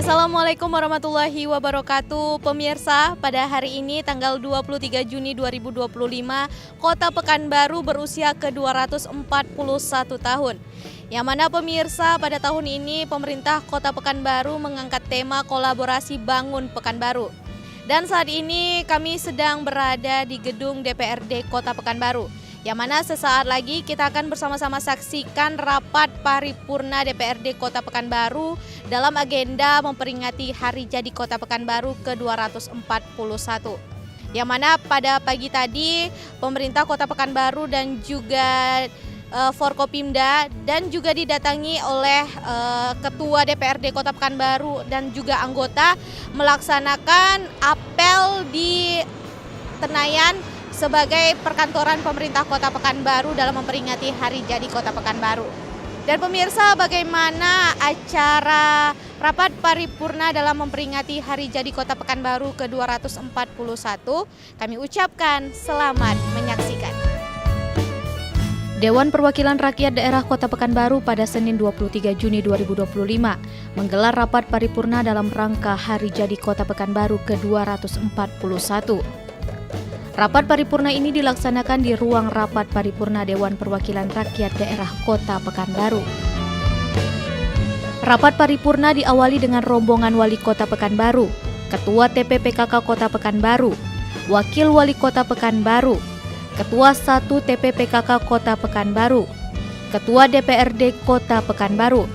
Assalamualaikum warahmatullahi wabarakatuh. Pemirsa, pada hari ini tanggal 23 Juni 2025, Kota Pekanbaru berusia ke-241 tahun. Yang mana pemirsa, pada tahun ini pemerintah Kota Pekanbaru mengangkat tema kolaborasi bangun Pekanbaru. Dan saat ini kami sedang berada di gedung DPRD Kota Pekanbaru, yang mana sesaat lagi kita akan bersama-sama saksikan rapat paripurna DPRD Kota Pekanbaru dalam agenda memperingati Hari Jadi Kota Pekanbaru ke-241. Yang mana pada pagi tadi pemerintah Kota Pekanbaru dan juga Forkopimda dan juga didatangi oleh Ketua DPRD Kota Pekanbaru dan juga anggota melaksanakan apel di Tenayan sebagai perkantoran pemerintah Kota Pekanbaru dalam memperingati Hari Jadi Kota Pekanbaru. Dan pemirsa, bagaimana acara rapat paripurna dalam memperingati Hari Jadi Kota Pekanbaru ke-241? Kami ucapkan selamat menyaksikan. Dewan Perwakilan Rakyat Daerah Kota Pekanbaru pada Senin 23 Juni 2025 menggelar rapat paripurna dalam rangka Hari Jadi Kota Pekanbaru ke-241. Rapat paripurna ini dilaksanakan di ruang rapat paripurna Dewan Perwakilan Rakyat Daerah Kota Pekanbaru. Rapat paripurna diawali dengan rombongan Wali Kota Pekanbaru, Ketua TPPKK Kota Pekanbaru, Wakil Wali Kota Pekanbaru, Ketua 1 TPPKK Kota Pekanbaru, Ketua DPRD Kota Pekanbaru,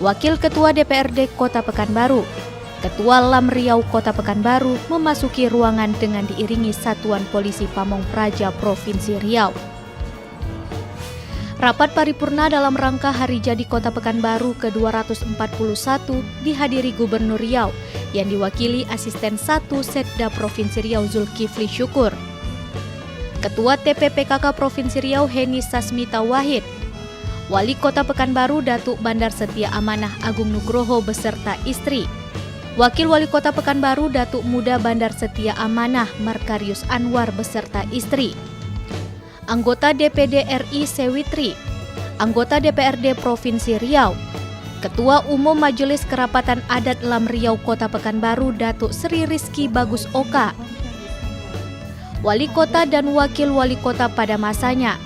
Wakil Ketua DPRD Kota Pekanbaru, Ketua Lam Riau Kota Pekanbaru memasuki ruangan dengan diiringi Satuan Polisi Pamong Praja Provinsi Riau. Rapat paripurna dalam rangka Hari Jadi Kota Pekanbaru ke-241 dihadiri Gubernur Riau yang diwakili Asisten 1 Setda Provinsi Riau Zulkifli Syukur, Ketua TPPKK Provinsi Riau Heni Sasmita Wahid, Wali Kota Pekanbaru Datuk Bandar Setia Amanah Agung Nugroho beserta istri, Wakil Wali Kota Pekanbaru Datuk Muda Bandar Setia Amanah Markarius Anwar beserta istri, anggota DPD RI Sewitri, anggota DPRD Provinsi Riau, Ketua Umum Majelis Kerapatan Adat Lam Riau Kota Pekanbaru Datuk Sri Rizky Bagus Oka, Wali Kota dan Wakil Wali Kota pada masanya,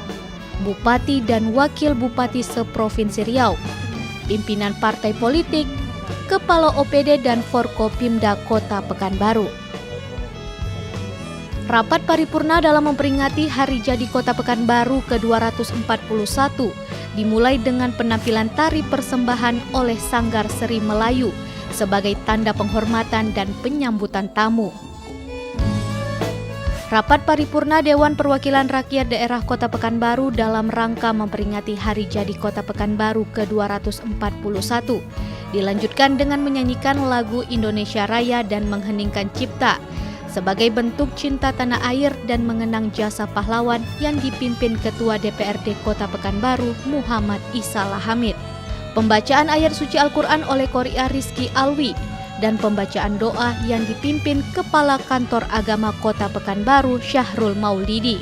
Bupati dan Wakil Bupati se-Provinsi Riau, pimpinan partai politik, Kepala OPD dan Forkopimda Kota Pekanbaru. Rapat paripurna dalam memperingati Hari Jadi Kota Pekanbaru ke-241 dimulai dengan penampilan tari persembahan oleh Sanggar Seri Melayu sebagai tanda penghormatan dan penyambutan tamu. Rapat paripurna Dewan Perwakilan Rakyat Daerah Kota Pekanbaru dalam rangka memperingati Hari Jadi Kota Pekanbaru ke-241 dilanjutkan dengan menyanyikan lagu Indonesia Raya dan mengheningkan cipta sebagai bentuk cinta tanah air dan mengenang jasa pahlawan yang dipimpin Ketua DPRD Kota Pekanbaru Muhammad Isalah Hamid. Pembacaan ayat suci Al-Quran oleh Qoria Rizky Alwi dan pembacaan doa yang dipimpin Kepala Kantor Agama Kota Pekanbaru Syahrul Maulidi.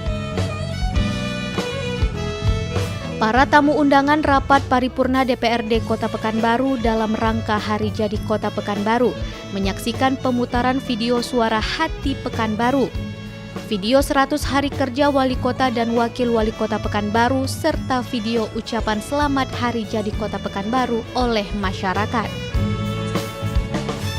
Para tamu undangan rapat paripurna DPRD Kota Pekanbaru dalam rangka Hari Jadi Kota Pekanbaru menyaksikan pemutaran video suara Hati Pekanbaru, video 100 hari kerja Wali Kota dan Wakil Wali Kota Pekanbaru, serta video ucapan selamat Hari Jadi Kota Pekanbaru oleh masyarakat.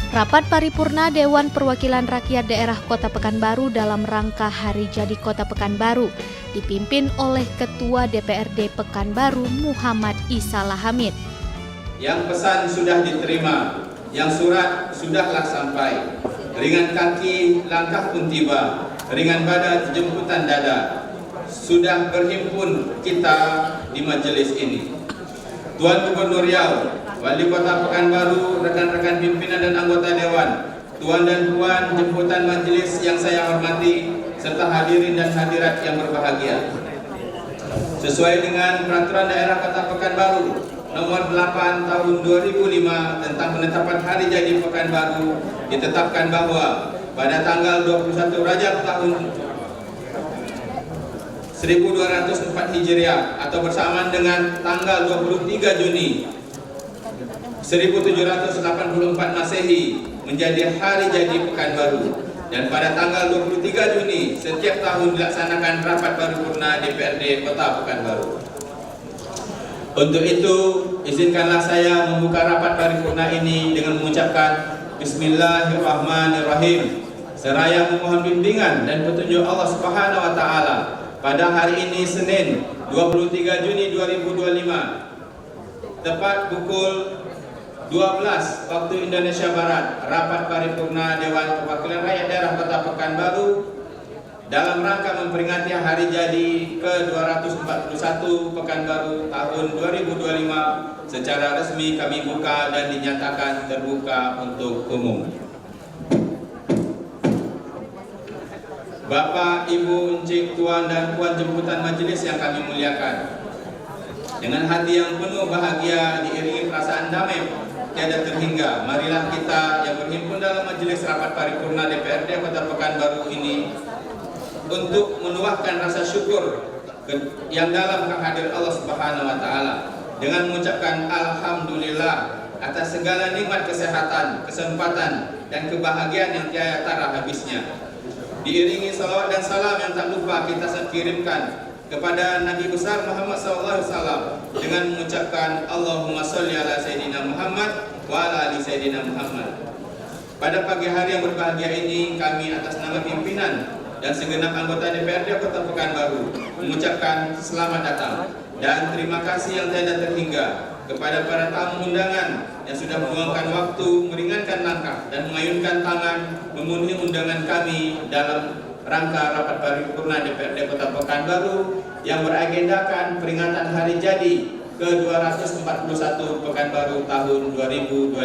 Rapat paripurna Dewan Perwakilan Rakyat Daerah Kota Pekanbaru dalam rangka Hari Jadi Kota Pekanbaru dipimpin oleh Ketua DPRD Pekanbaru Muhammad Isalah Hamid. Yang pesan sudah diterima, yang surat sudahlah sampai, ringan kaki langkah pun tiba, ringan badan jemputan dada, sudah berhimpun kita di majelis ini. Tuan Gubernur Riau, Wali Kota Pekanbaru, rekan-rekan pimpinan dan anggota Dewan, Tuan dan Puan jemputan majelis yang saya hormati, serta hadirin dan hadirat yang berbahagia. Sesuai dengan Peraturan Daerah Kota Pekanbaru Nomor 8 Tahun 2005 tentang penetapan Hari Jadi Pekanbaru, ditetapkan bahwa pada tanggal 21 Rajab tahun 1204 Hijriah atau bersamaan dengan tanggal 23 Juni 1784 Masehi menjadi hari jadi Pekanbaru, dan pada tanggal 23 Juni setiap tahun dilaksanakan rapat paripurna DPRD Kota Pekanbaru. Untuk itu, izinkanlah saya membuka rapat paripurna ini dengan mengucapkan Bismillahirrahmanirrahim, seraya memohon bimbingan dan petunjuk Allah Subhanahu wa taala. Pada hari ini Senin 23 Juni 2025 tepat pukul 12 waktu Indonesia Barat, rapat paripurna Dewan Perwakilan Rakyat Daerah Kota Pekanbaru dalam rangka memperingati hari jadi ke-241 Pekanbaru tahun 2025 secara resmi kami buka dan dinyatakan terbuka untuk umum. Bapak, Ibu, Encik, Tuan dan Puan jemputan majelis yang kami muliakan, dengan hati yang penuh bahagia diiringi perasaan damai tiada terhingga, marilah kita yang berhimpun dalam majelis rapat paripurna DPRD Kota Pekanbaru ini untuk menuahkan rasa syukur yang dalam kehadiran Allah Subhanahu wa taala dengan mengucapkan alhamdulillah atas segala nikmat kesehatan, kesempatan dan kebahagiaan yang tiada tara habisnya. Diiringi salawat dan salam yang tak lupa kita kirimkan kepada Nabi besar Muhammad SAW dengan mengucapkan Allahumma sholli ala Sayyidina Muhammad wa ala ali Sayyidina Muhammad. Pada pagi hari yang berbahagia ini, kami atas nama pimpinan dan segenap anggota DPRD Kota Pekanbaru mengucapkan selamat datang dan terima kasih yang tiada terhingga kepada para tamu undangan yang sudah meluangkan waktu, meringankan langkah dan mengayunkan tangan memenuhi undangan kami dalam rangka rapat paripurna DPRD Kota Pekanbaru yang beragendakan peringatan hari jadi ke-241 Pekanbaru tahun 2025.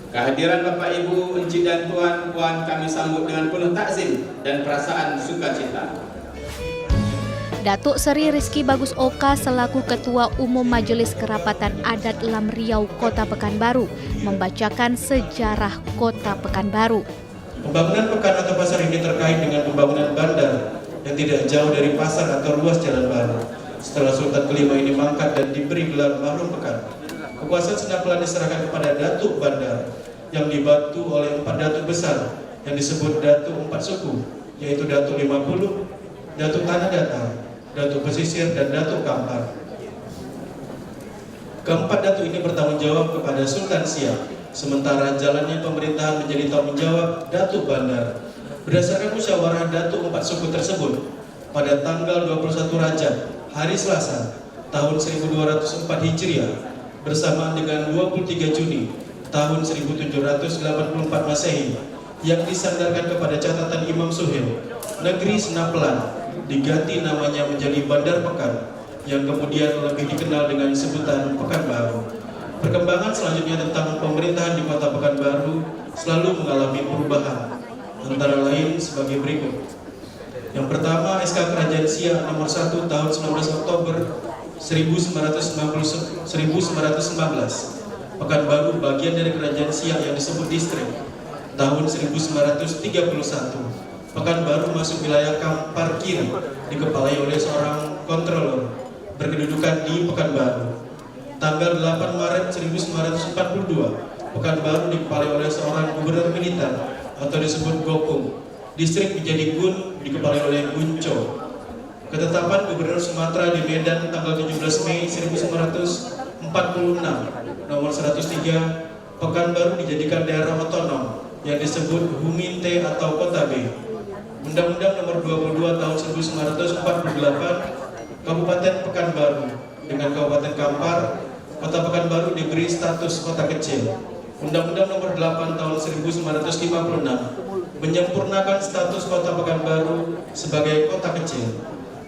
Kehadiran Bapak, Ibu, Encik dan Tuan Puan kami sambut dengan penuh takzim dan perasaan sukacita. Datuk Seri Rizky Bagus Oka selaku Ketua Umum Majelis Kerapatan Adat Lam Riau Kota Pekanbaru membacakan sejarah Kota Pekanbaru. Pembangunan pekan atau pasar ini terkait dengan pembangunan bandar yang tidak jauh dari pasar atau ruas jalan baru. Setelah Sultan kelima ini mangkat dan diberi gelar Mahrum Pekan, kekuasaan segenap telah diserahkan kepada Datuk Bandar yang dibantu oleh 4 datuk besar yang disebut Datuk 4 suku, yaitu Datuk 50, Datuk Tanah Datar, Datuk Pesisir, dan Datuk Kampar. Keempat datuk ini bertanggung jawab kepada Sultan Siak, sementara jalannya pemerintahan menjadi tanggung jawab Datuk Bandar. Berdasarkan musyawarah Datuk 4 suku tersebut, pada tanggal 21 Rajab, hari Selasa, tahun 1204 Hijriah, bersamaan dengan 23 Juni, tahun 1784 Masehi, yang disandarkan kepada catatan Imam Suhail, negeri Senapelan diganti namanya menjadi Bandar Pekan, yang kemudian lebih dikenal dengan sebutan Pekanbaru. Perkembangan selanjutnya tentang pemerintahan di Kota Pekanbaru selalu mengalami perubahan, antara lain sebagai berikut. Yang pertama, SK Kerajaan Siak nomor 1 tahun 19 Oktober 1919. Pekanbaru bagian dari Kerajaan Siak yang disebut distrik. Tahun 1931. Pekanbaru masuk wilayah Kampar Kiri, dikepalai oleh seorang kontrolor berkedudukan di Pekanbaru. Tanggal 8 Maret 1942, Pekanbaru dikepalai oleh seorang gubernur militer atau disebut Gopung. Distrik menjadi Gun, dikepalai oleh Gunco. Ketetapan Gubernur Sumatera di Medan tanggal 17 Mei 1946, nomor 103, Pekanbaru dijadikan daerah otonom yang disebut Huminte atau Kota B. Undang-Undang nomor 22 tahun 1948, Kabupaten Pekanbaru dengan Kabupaten Kampar, Kota Pekanbaru diberi status kota kecil. Undang-Undang nomor 8 tahun 1956 menyempurnakan status Kota Pekanbaru sebagai kota kecil.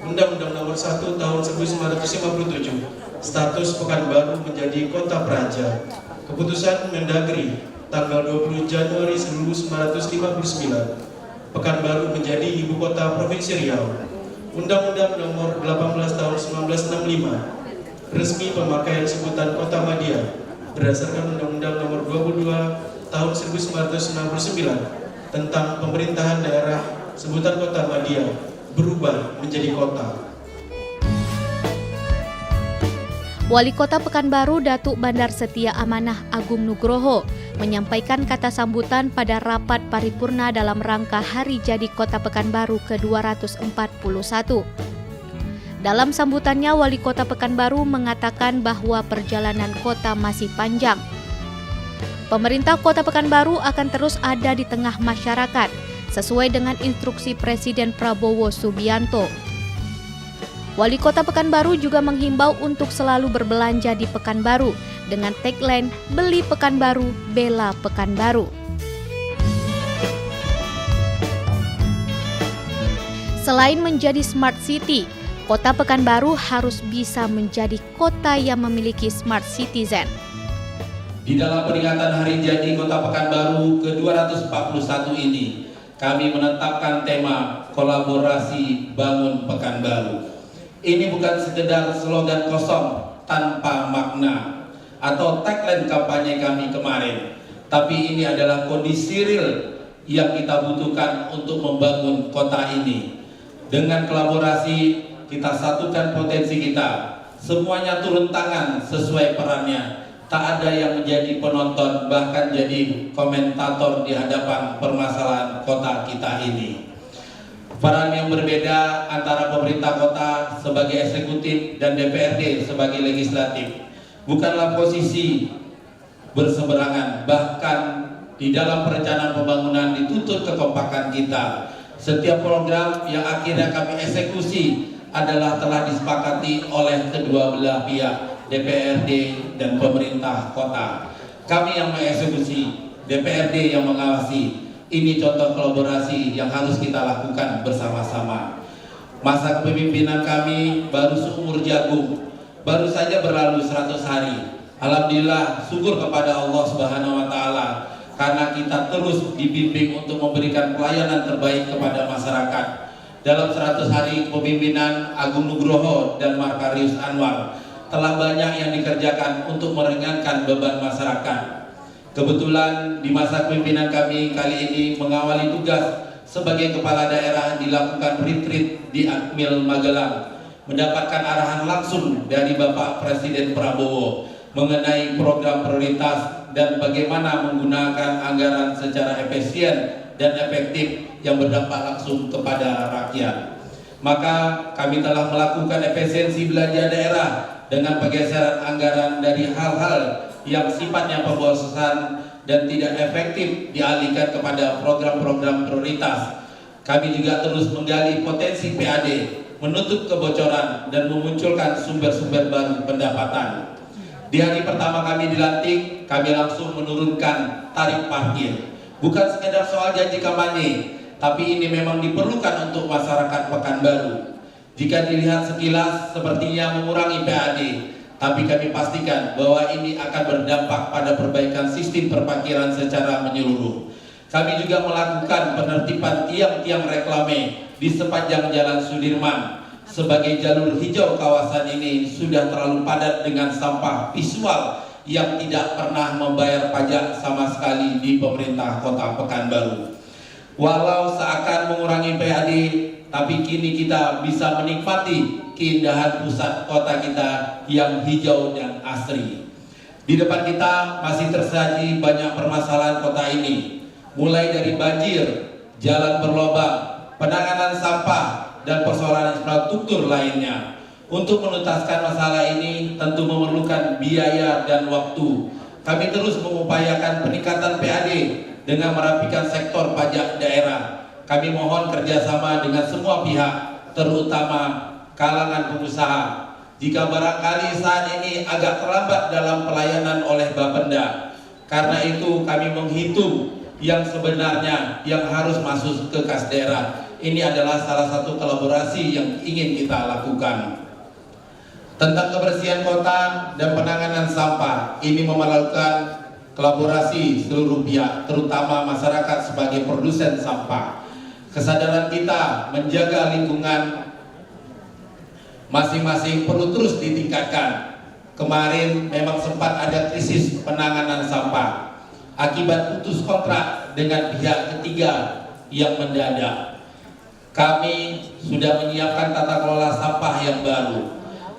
Undang-Undang nomor 1 tahun 1957, status Pekanbaru menjadi kota praja. Keputusan Mendagri tanggal 20 Januari 1959, Pekanbaru menjadi ibu kota Provinsi Riau. Undang-Undang nomor 18 tahun 1965, resmi pemakaian sebutan Kota Madia berdasarkan Undang-Undang nomor 22 tahun 1969 tentang pemerintahan daerah sebutan Kota Madia berubah menjadi kota. Wali Kota Pekanbaru Datuk Bandar Setia Amanah Agung Nugroho menyampaikan kata sambutan pada rapat paripurna dalam rangka Hari Jadi Kota Pekanbaru ke-241. Dalam sambutannya, Wali Kota Pekanbaru mengatakan bahwa perjalanan kota masih panjang. Pemerintah Kota Pekanbaru akan terus ada di tengah masyarakat, sesuai dengan instruksi Presiden Prabowo Subianto. Wali Kota Pekanbaru juga menghimbau untuk selalu berbelanja di Pekanbaru dengan tagline Beli Pekanbaru, Bela Pekanbaru. Selain menjadi smart city, Kota Pekanbaru harus bisa menjadi kota yang memiliki smart citizen. Di dalam peringatan Hari Jadi Kota Pekanbaru ke-241 ini, kami menetapkan tema kolaborasi bangun Pekanbaru. Ini bukan sekedar slogan kosong tanpa makna atau tagline kampanye kami kemarin, tapi ini adalah kondisi real yang kita butuhkan untuk membangun kota ini. Dengan kolaborasi, kita satukan potensi kita, semuanya turun tangan sesuai perannya. Tak ada yang menjadi penonton, bahkan jadi komentator di hadapan permasalahan kota kita ini. Peran yang berbeda antara pemerintah kota sebagai eksekutif dan DPRD sebagai legislatif bukanlah posisi berseberangan, bahkan di dalam perencanaan pembangunan dituntut kekompakan kita. Setiap program yang akhirnya kami eksekusi adalah telah disepakati oleh kedua belah pihak, DPRD dan pemerintah kota. Kami yang mengeksekusi, DPRD yang mengawasi. Ini contoh kolaborasi yang harus kita lakukan bersama-sama. Masa kepemimpinan kami baru seumur jagung, baru saja berlalu 100 hari. Alhamdulillah, syukur kepada Allah Subhanahu wa Ta'ala, karena kita terus dibimbing untuk memberikan pelayanan terbaik kepada masyarakat. Dalam 100 hari kepemimpinan Agung Nugroho dan Markarius Anwar, telah banyak yang dikerjakan untuk meringankan beban masyarakat. Kebetulan di masa kepemimpinan kami kali ini mengawali tugas sebagai kepala daerah dilakukan retreat di Akmil Magelang, mendapatkan arahan langsung dari Bapak Presiden Prabowo mengenai program prioritas dan bagaimana menggunakan anggaran secara efisien dan efektif yang berdampak langsung kepada rakyat. Maka kami telah melakukan efisiensi belanja daerah dengan pergeseran anggaran dari hal-hal yang sifatnya pemborosan dan tidak efektif dialihkan kepada program-program prioritas. Kami juga terus menggali potensi PAD, menutup kebocoran dan memunculkan sumber-sumber baru pendapatan. Di hari pertama kami dilantik, kami langsung menurunkan tarif parkir. Bukan sekedar soal janji kampanye, tapi ini memang diperlukan untuk masyarakat Pekanbaru. Jika dilihat sekilas sepertinya mengurangi PAD, tapi kami pastikan bahwa ini akan berdampak pada perbaikan sistem perparkiran secara menyeluruh. Kami juga melakukan penertiban tiang-tiang reklame di sepanjang Jalan Sudirman. Sebagai jalur hijau, kawasan ini sudah terlalu padat dengan sampah visual yang tidak pernah membayar pajak sama sekali di pemerintah Kota Pekanbaru. Walau seakan mengurangi PAD, tapi kini kita bisa menikmati keindahan pusat kota kita yang hijau dan asri. Di depan kita masih tersaji banyak permasalahan kota ini, mulai dari banjir, jalan berlobang, penanganan sampah, dan persoalan infrastruktur lainnya. Untuk menuntaskan masalah ini tentu memerlukan biaya dan waktu. Kami terus mengupayakan peningkatan PAD dengan merapikan sektor pajak daerah. Kami mohon kerjasama dengan semua pihak, terutama kalangan pengusaha. Jika barangkali saat ini agak terlambat dalam pelayanan oleh Bapenda, karena itu kami menghitung yang sebenarnya yang harus masuk ke kas daerah. Ini adalah salah satu kolaborasi yang ingin kita lakukan. Tentang kebersihan kota dan penanganan sampah, ini memerlukan kolaborasi seluruh pihak, terutama masyarakat sebagai produsen sampah. Kesadaran kita menjaga lingkungan masing-masing perlu terus ditingkatkan. Kemarin memang sempat ada krisis penanganan sampah akibat putus kontrak dengan pihak ketiga yang mendadak. Kami sudah menyiapkan tata kelola sampah yang baru,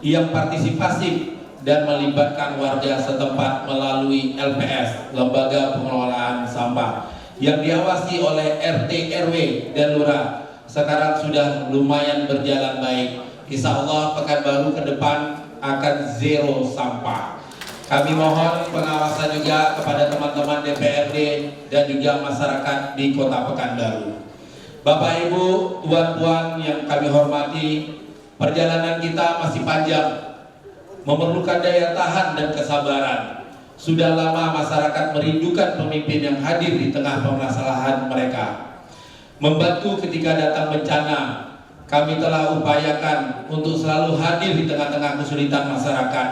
yang partisipasif dan melibatkan warga setempat melalui LPS, Lembaga Pengelolaan Sampah, yang diawasi oleh RT, RW, dan Lurah. Sekarang sudah lumayan berjalan baik. Insya Allah Pekanbaru ke depan akan zero sampah. Kami mohon pengawasan juga kepada teman-teman DPRD dan juga masyarakat di Kota Pekanbaru. Bapak Ibu, tuan-tuan yang kami hormati, perjalanan kita masih panjang, memerlukan daya tahan dan kesabaran. Sudah lama masyarakat merindukan pemimpin yang hadir di tengah permasalahan mereka. Membantu ketika datang bencana, kami telah upayakan untuk selalu hadir di tengah-tengah kesulitan masyarakat,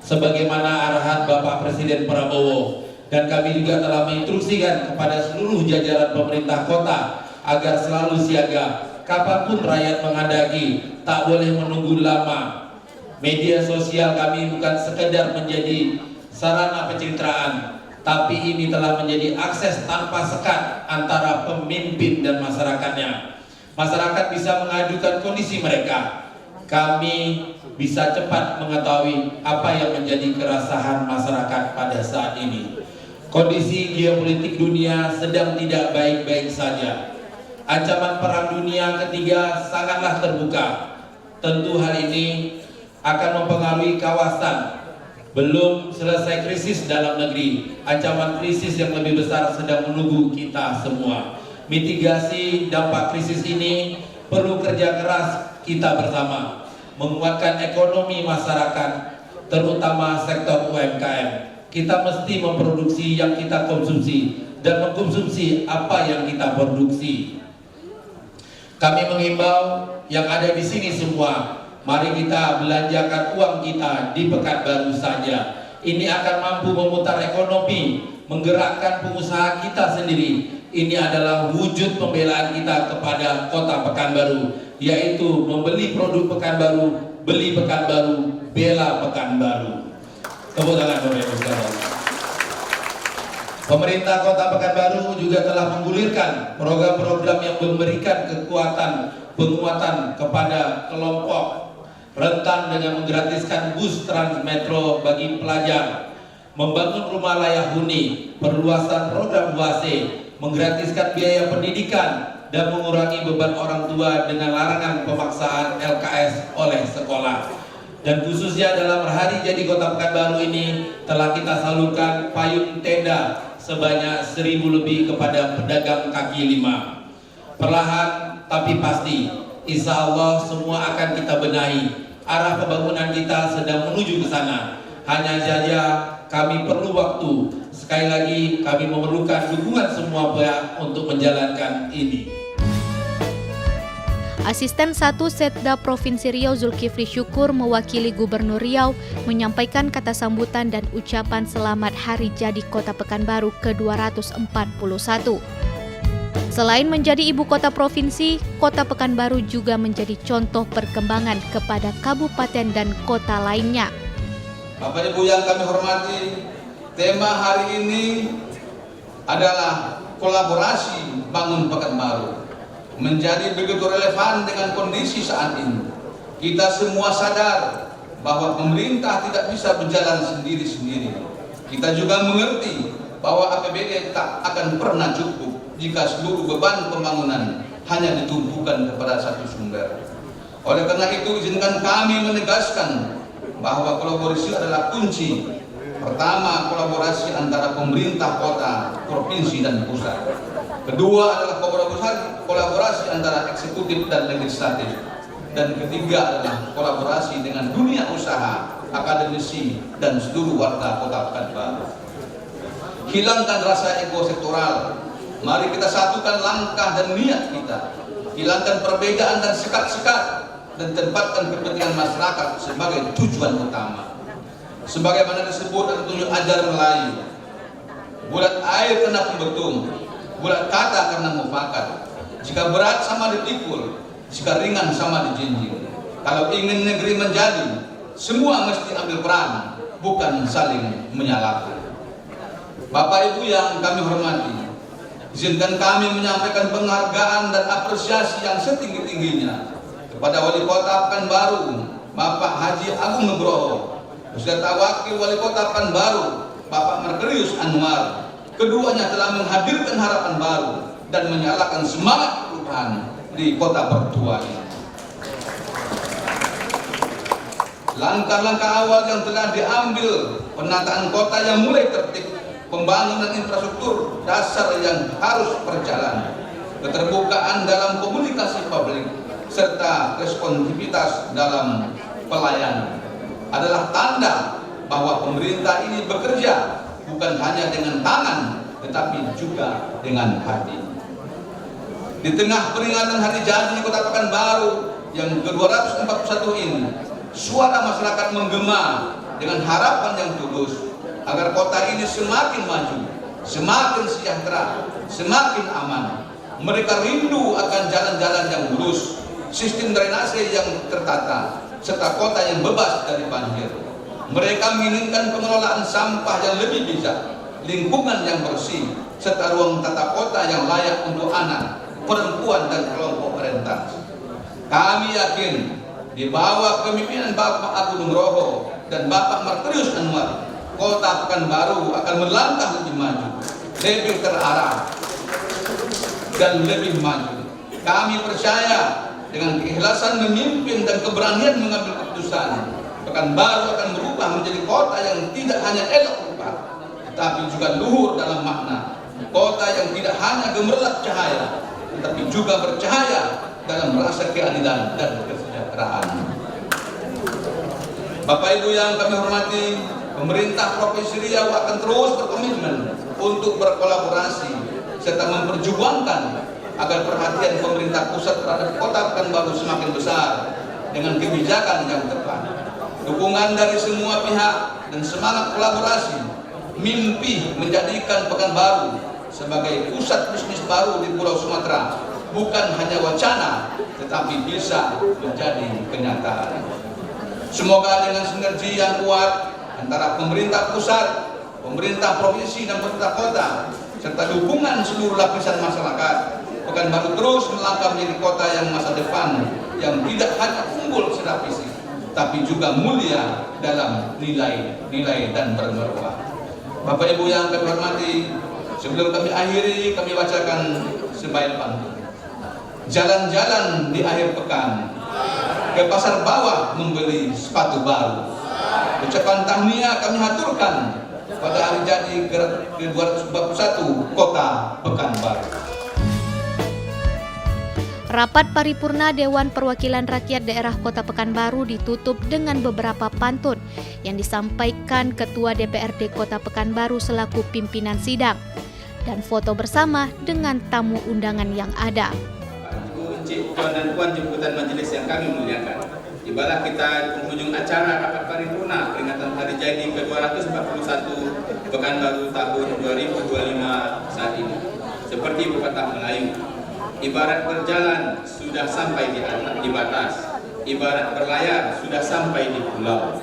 sebagaimana arahan Bapak Presiden Prabowo. Dan kami juga telah menginstruksikan kepada seluruh jajaran pemerintah kota agar selalu siaga. Kapanpun rakyat menghendaki, tak boleh menunggu lama. Media sosial kami bukan sekedar menjadi sarana pencitraan, tapi ini telah menjadi akses tanpa sekat antara pemimpin dan masyarakatnya. Masyarakat bisa mengadukan kondisi mereka. Kami bisa cepat mengetahui apa yang menjadi keresahan masyarakat pada saat ini. Kondisi geopolitik dunia sedang tidak baik-baik saja. Ancaman perang dunia ketiga sangatlah terbuka. Tentu hal ini akan mempengaruhi kawasan. Belum selesai krisis dalam negeri, ancaman krisis yang lebih besar sedang menunggu kita semua. Mitigasi dampak krisis ini perlu kerja keras kita bersama, menguatkan ekonomi masyarakat, terutama sektor UMKM. Kita mesti memproduksi yang kita konsumsi dan mengkonsumsi apa yang kita produksi. Kami mengimbau yang ada di sini semua, mari kita belanjakan uang kita di Pekanbaru saja. Ini akan mampu memutar ekonomi, menggerakkan pengusaha kita sendiri. Ini adalah wujud pembelaan kita kepada Kota Pekanbaru, yaitu membeli produk Pekanbaru, beli Pekanbaru, bela Pekanbaru. Tepuk tangan Bapak Ibu sekalian. Pemerintah Kota Pekanbaru juga telah menggulirkan program-program yang memberikan penguatan kepada kelompok rentan dengan menggratiskan bus Transmetro bagi pelajar, membangun rumah layak huni, perluasan program UASE, menggratiskan biaya pendidikan, dan mengurangi beban orang tua dengan larangan pemaksaan LKS oleh sekolah. Dan khususnya dalam hari jadi Kota Pekanbaru ini telah kita salurkan payung tenda sebanyak 1.000 lebih kepada pedagang kaki lima. Perlahan tapi pasti, insya Allah semua akan kita benahi. Arah pembangunan kita sedang menuju ke sana. Hanya saja kami perlu waktu. Sekali lagi kami memerlukan dukungan semua pihak untuk menjalankan ini. Asisten 1 Setda Provinsi Riau Zulkifli Syukur mewakili Gubernur Riau menyampaikan kata sambutan dan ucapan selamat Hari Jadi Kota Pekanbaru ke-241. Selain menjadi ibu kota provinsi, Kota Pekanbaru juga menjadi contoh perkembangan kepada kabupaten dan kota lainnya. Bapak Ibu yang kami hormati, tema hari ini adalah kolaborasi bangun Pekanbaru. Menjadi begitu relevan dengan kondisi saat ini. Kita semua sadar bahwa pemerintah tidak bisa berjalan sendiri-sendiri. Kita juga mengerti bahwa APBD tak akan pernah cukup jika seluruh beban pembangunan hanya ditumpukan kepada satu sumber. Oleh karena itu, izinkan kami menegaskan bahwa kolaborasi adalah kunci. Pertama, kolaborasi antara pemerintah kota, provinsi, dan pusat. Kedua adalah kolaborasi antara eksekutif dan legislatif. Dan ketiga adalah kolaborasi dengan dunia usaha, akademisi, dan seluruh warga Kota Pekanbaru. Hilangkan rasa ego sektoral. Mari kita satukan langkah dan niat kita. Hilangkan perbedaan dan sekat-sekat, dan tempatkan kepentingan masyarakat sebagai tujuan utama. Sebagaimana disebut dalam tunjuk ajar Melayu, bulat air kena pembetung, bulat kata karena mufakat. Jika berat sama dipikul, jika ringan sama dijinjing. Kalau ingin negeri menjadi, semua mesti ambil peran, bukan saling menyalahkan. Bapak Ibu yang kami hormati, izinkan kami menyampaikan penghargaan dan apresiasi yang setinggi-tingginya kepada Wali Kota Pekanbaru, Bapak Haji Agung Nugroho, beserta Wakil Wali Kota Pekanbaru, Bapak Markelius Anwar. Keduanya telah menghadirkan harapan baru dan menyalakan semangat perubahan di kota mertua ini. Langkah-langkah awal yang telah diambil, penataan kota yang mulai tertib, pembangunan infrastruktur dasar yang harus berjalan, keterbukaan dalam komunikasi publik, serta responsivitas dalam pelayanan adalah tanda bahwa pemerintah ini bekerja bukan hanya dengan tangan, tetapi juga dengan hati. Di tengah peringatan Hari Jadi Kota Pekanbaru yang ke-241 ini, suara masyarakat menggema dengan harapan yang tulus agar kota ini semakin maju, semakin sejahtera, semakin aman. Mereka rindu akan jalan-jalan yang lurus, sistem drainase yang tertata, serta kota yang bebas dari banjir. Mereka menginginkan pengelolaan sampah yang lebih bijak, lingkungan yang bersih, serta ruang tata kota yang layak untuk anak, perempuan, dan kelompok rentan. Kami yakin di bawah kepemimpinan Bapak Agung Nugroho dan Bapak Markelius Anwar, Kota Pekanbaru akan melangkah lebih maju, lebih terarah, dan lebih maju. Kami percaya dengan keikhlasan memimpin dan keberanian mengambil keputusan, Pekanbaru akan berubah menjadi kota yang tidak hanya elok rupa, tetapi juga luhur dalam makna. Kota yang tidak hanya gemerlap cahaya, tetapi juga bercahaya dalam rasa keadilan dan kesejahteraan. Bapak Ibu yang kami hormati, pemerintah Provinsi Riau akan terus berkomitmen untuk berkolaborasi serta memperjuangkan agar perhatian pemerintah pusat terhadap Kota Pekanbaru semakin besar dengan kebijakan yang tepat. Dukungan dari semua pihak dan semangat kolaborasi, mimpi menjadikan Pekanbaru sebagai pusat bisnis baru di Pulau Sumatera bukan hanya wacana, tetapi bisa menjadi kenyataan. Semoga dengan sinergi yang kuat antara pemerintah pusat, pemerintah provinsi, dan pemerintah kota, serta dukungan seluruh lapisan masyarakat, Pekanbaru terus melangkah menjadi kota yang masa depan yang tidak hanya unggul secara fisik, tapi juga mulia dalam nilai-nilai dan bermarwah. Bapak Ibu yang kami hormati, sebelum kami akhiri, kami bacakan sebaik pantun. Jalan-jalan di akhir pekan, ke pasar bawah membeli sepatu baru. Ucapan tahniah kami haturkan pada hari jadi ke-241 Kota Pekanbaru. Rapat paripurna Dewan Perwakilan Rakyat Daerah Kota Pekanbaru ditutup dengan beberapa pantun yang disampaikan Ketua DPRD Kota Pekanbaru selaku pimpinan sidang dan foto bersama dengan tamu undangan yang ada. Encik, Tuan dan Puan jemputan majelis yang kami muliakan, tibalah kita penghujung acara rapat paripurna peringatan Hari Jadi ke-241 Pekanbaru tahun 2025 saat ini. Seperti pepatah Melayu, ibarat berjalan sudah sampai di batas, ibarat berlayar sudah sampai di pulau.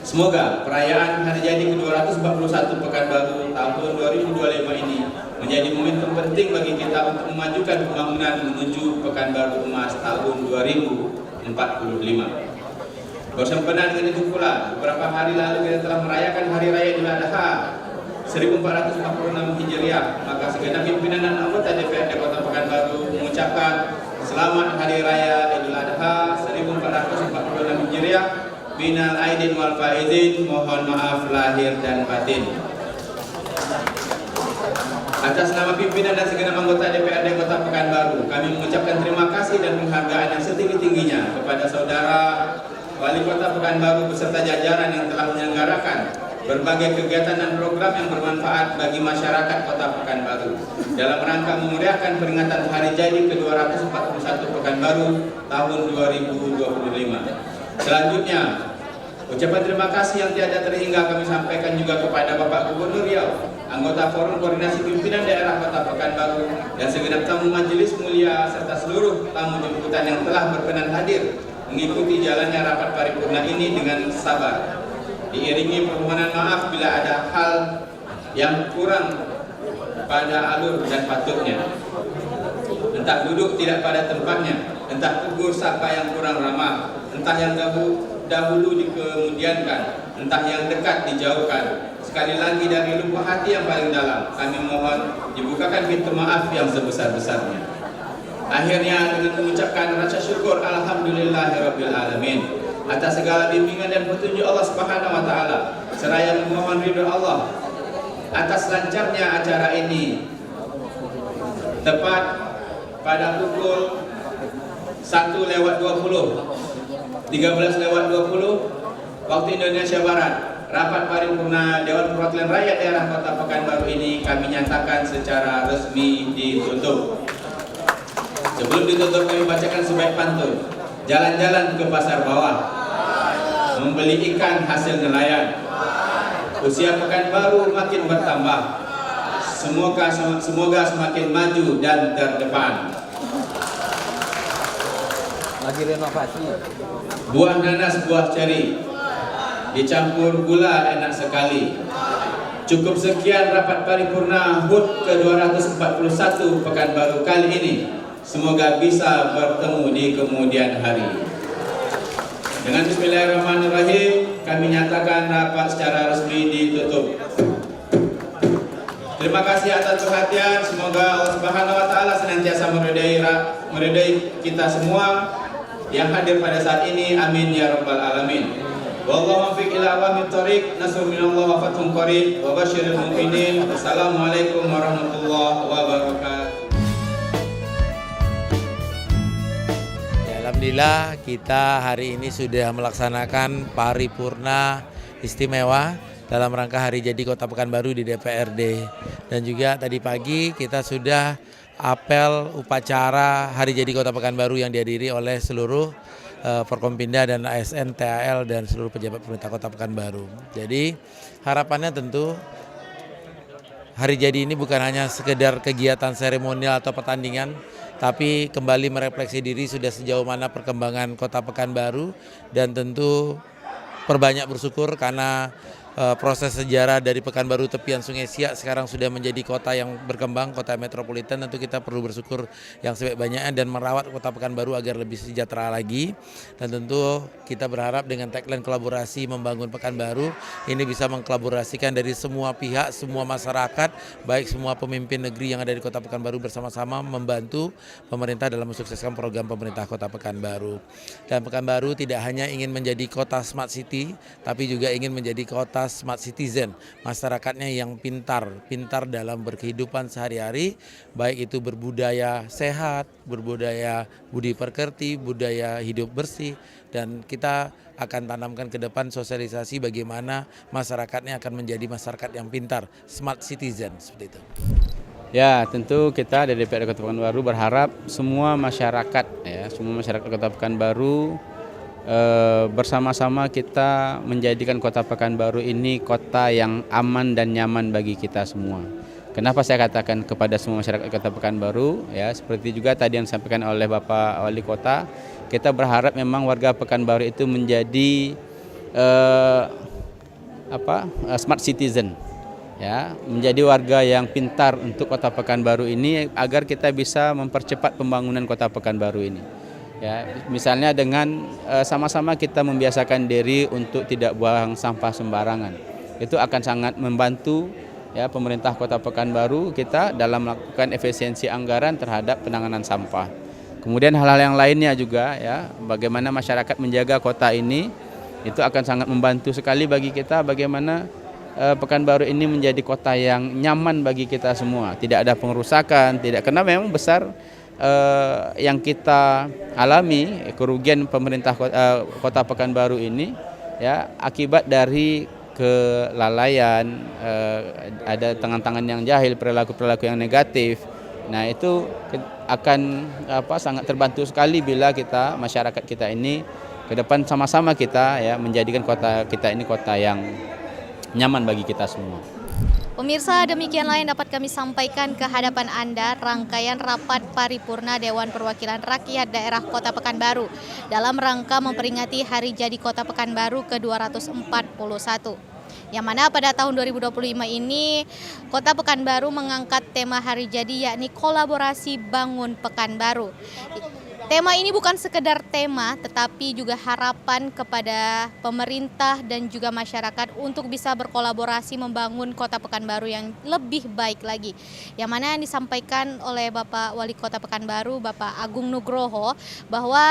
Semoga perayaan Hari Jadi ke-241 Pekanbaru tahun 2025 ini menjadi momentum penting bagi kita untuk memajukan pembangunan menuju Pekanbaru Emas tahun 2045. Bersamaan dengan itu pula, beberapa hari lalu kita telah merayakan Hari Raya Idul Adha 1446 Hijriah. Maka segenap pimpinan dan anggota DPRD Kota Pekanbaru mengucapkan selamat Hari Raya Idul Adha 1446 Hijriah. Minal aidin wal faizin, mohon maaf lahir dan batin. Atas nama pimpinan dan segenap anggota DPRD Kota Pekanbaru, kami mengucapkan terima kasih dan penghargaan yang setinggi-tingginya kepada saudara Wali Kota Pekanbaru beserta jajaran yang telah menyelenggarakan berbagai kegiatan dan program yang bermanfaat bagi masyarakat Kota Pekanbaru dalam rangka memeriahkan peringatan Hari Jadi ke-241 Pekanbaru tahun 2025. Selanjutnya, ucapan terima kasih yang tiada terhingga kami sampaikan juga kepada Bapak Gubernur Riau, anggota Forum Koordinasi Pimpinan Daerah Kota Pekanbaru, dan segenap tamu majelis mulia serta seluruh tamu jemputan yang telah berkenan hadir mengikuti jalannya rapat paripurna ini dengan sabar. Diiringi permohonan maaf bila ada hal yang kurang pada alur dan patutnya, entah duduk tidak pada tempatnya, entah tegur sapa yang kurang ramah, entah yang dahulu dikemudiankan, entah yang dekat dijauhkan. Sekali lagi dari lubuk hati yang paling dalam, kami mohon dibukakan pintu maaf yang sebesar-besarnya. Akhirnya dengan mengucapkan rasa syukur alhamdulillahirabbil alamin atas segala bimbingan dan petunjuk Allah Subhanahu wa taala, seraya memohon ridho Allah atas lancarnya acara ini. Tepat pada pukul 1:20, 13:20 waktu Indonesia Barat, rapat paripurna Dewan Perwakilan Rakyat Daerah Kota Pekanbaru ini kami nyatakan secara resmi ditutup. Sebelum ditutup, kami bacakan sebaik pantun. Jalan-jalan ke pasar bawah, membeli ikan hasil nelayan. Usia Pekanbaru makin bertambah. Semoga semakin maju dan terdepan. Lagi renovasi. Buah nanas, buah ceri, dicampur gula enak sekali. Cukup sekian rapat paripurna HUT ke-241 Pekanbaru kali ini. Semoga bisa bertemu di kemudian hari. Dengan bismillahirrahmanirrahim, kami nyatakan rapat secara resmi ditutup. Terima kasih atas perhatian. Semoga Allah Subhanahu wa taala senantiasa meridai kita semua yang hadir pada saat ini. Amin ya rabbal alamin. Wallahu muwaffiq ila aqwamit thoriq. Nasrun minallah wa fathun qarib wa basyiril mu'minin. Wassalamualaikum warahmatullahi wabarakatuh. Alhamdulillah kita hari ini sudah melaksanakan paripurna istimewa dalam rangka hari jadi Kota Pekanbaru di DPRD. Dan juga tadi pagi kita sudah apel upacara hari jadi Kota Pekanbaru yang dihadiri oleh seluruh Forkompinda dan ASN, TAL dan seluruh pejabat pemerintah Kota Pekanbaru. Jadi harapannya tentu hari jadi ini bukan hanya sekedar kegiatan seremonial atau pertandingan, tapi kembali merefleksi diri sudah sejauh mana perkembangan Kota Pekanbaru, dan tentu perbanyak bersyukur karena proses sejarah dari Pekanbaru tepian Sungai Siak sekarang sudah menjadi kota yang berkembang, kota metropolitan. Tentu kita perlu bersyukur yang sebanyak-banyaknya dan merawat Kota Pekanbaru agar lebih sejahtera lagi. Dan tentu kita berharap dengan tagline kolaborasi membangun Pekanbaru ini bisa mengkolaborasikan dari semua pihak, semua masyarakat, baik semua pemimpin negeri yang ada di Kota Pekanbaru bersama-sama membantu pemerintah dalam mensukseskan program pemerintah Kota Pekanbaru. Dan Pekanbaru tidak hanya ingin menjadi kota smart city, tapi juga ingin menjadi kota smart citizen, masyarakatnya yang pintar dalam berkehidupan sehari-hari, baik itu berbudaya sehat, berbudaya budi pekerti, budaya hidup bersih, dan kita akan tanamkan ke depan sosialisasi bagaimana masyarakatnya akan menjadi masyarakat yang pintar, smart citizen, seperti itu. Ya, tentu kita dari DPRD Kota Pekanbaru berharap semua masyarakat Kota Pekanbaru bersama-sama kita menjadikan Kota Pekanbaru ini kota yang aman dan nyaman bagi kita semua. Kenapa saya katakan kepada semua masyarakat Kota Pekanbaru, ya seperti juga tadi yang disampaikan oleh Bapak Wali Kota, kita berharap memang warga Pekanbaru itu menjadi smart citizen, ya, menjadi warga yang pintar untuk Kota Pekanbaru ini agar kita bisa mempercepat pembangunan Kota Pekanbaru ini. Ya, misalnya dengan sama-sama kita membiasakan diri untuk tidak buang sampah sembarangan. Itu akan sangat membantu ya pemerintah Kota Pekanbaru kita dalam melakukan efisiensi anggaran terhadap penanganan sampah. Kemudian hal-hal yang lainnya juga ya, bagaimana masyarakat menjaga kota ini itu akan sangat membantu sekali bagi kita, bagaimana Pekanbaru ini menjadi kota yang nyaman bagi kita semua. Tidak ada pengerusakan, karena memang besar yang kita alami kerugian pemerintah Kota Pekanbaru ini ya akibat dari kelalaian, ada tangan-tangan yang jahil, perilaku-perilaku yang negatif. Nah, itu akan sangat terbantu sekali bila kita masyarakat kita ini ke depan sama-sama kita ya menjadikan kota kita ini kota yang nyaman bagi kita semua. Pemirsa, demikianlah yang dapat kami sampaikan ke hadapan Anda rangkaian rapat paripurna Dewan Perwakilan Rakyat Daerah Kota Pekanbaru dalam rangka memperingati Hari Jadi Kota Pekanbaru ke-241. Yang mana pada tahun 2025 ini Kota Pekanbaru mengangkat tema Hari Jadi yakni kolaborasi bangun Pekanbaru. Tema ini bukan sekedar tema, tetapi juga harapan kepada pemerintah dan juga masyarakat untuk bisa berkolaborasi membangun Kota Pekanbaru yang lebih baik lagi. Yang mana yang disampaikan oleh Bapak Wali Kota Pekanbaru, Bapak Agung Nugroho, bahwa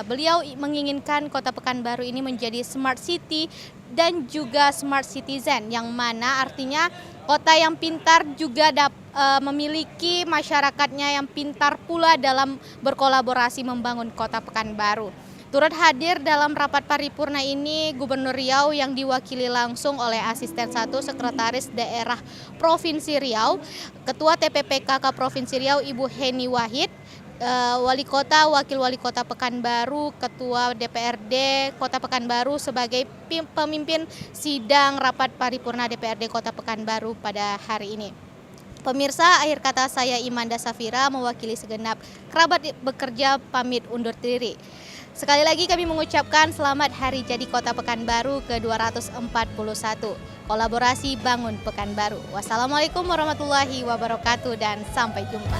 beliau menginginkan Kota Pekanbaru ini menjadi smart city dan juga smart citizen, yang mana artinya kota yang pintar juga memiliki masyarakatnya yang pintar pula dalam berkolaborasi membangun Kota Pekanbaru. Turut hadir dalam rapat paripurna ini Gubernur Riau yang diwakili langsung oleh Asisten 1 Sekretaris Daerah Provinsi Riau, Ketua TPPKK Provinsi Riau Ibu Heni Wahid, Wali Kota, Wakil Wali Kota Pekanbaru, Ketua DPRD Kota Pekanbaru sebagai pemimpin sidang rapat paripurna DPRD Kota Pekanbaru pada hari ini. Pemirsa, akhir kata saya Imanda Safira mewakili segenap kerabat bekerja pamit undur diri. Sekali lagi kami mengucapkan selamat Hari Jadi Kota Pekanbaru ke-241. Kolaborasi bangun Pekanbaru. Wassalamualaikum warahmatullahi wabarakatuh dan sampai jumpa.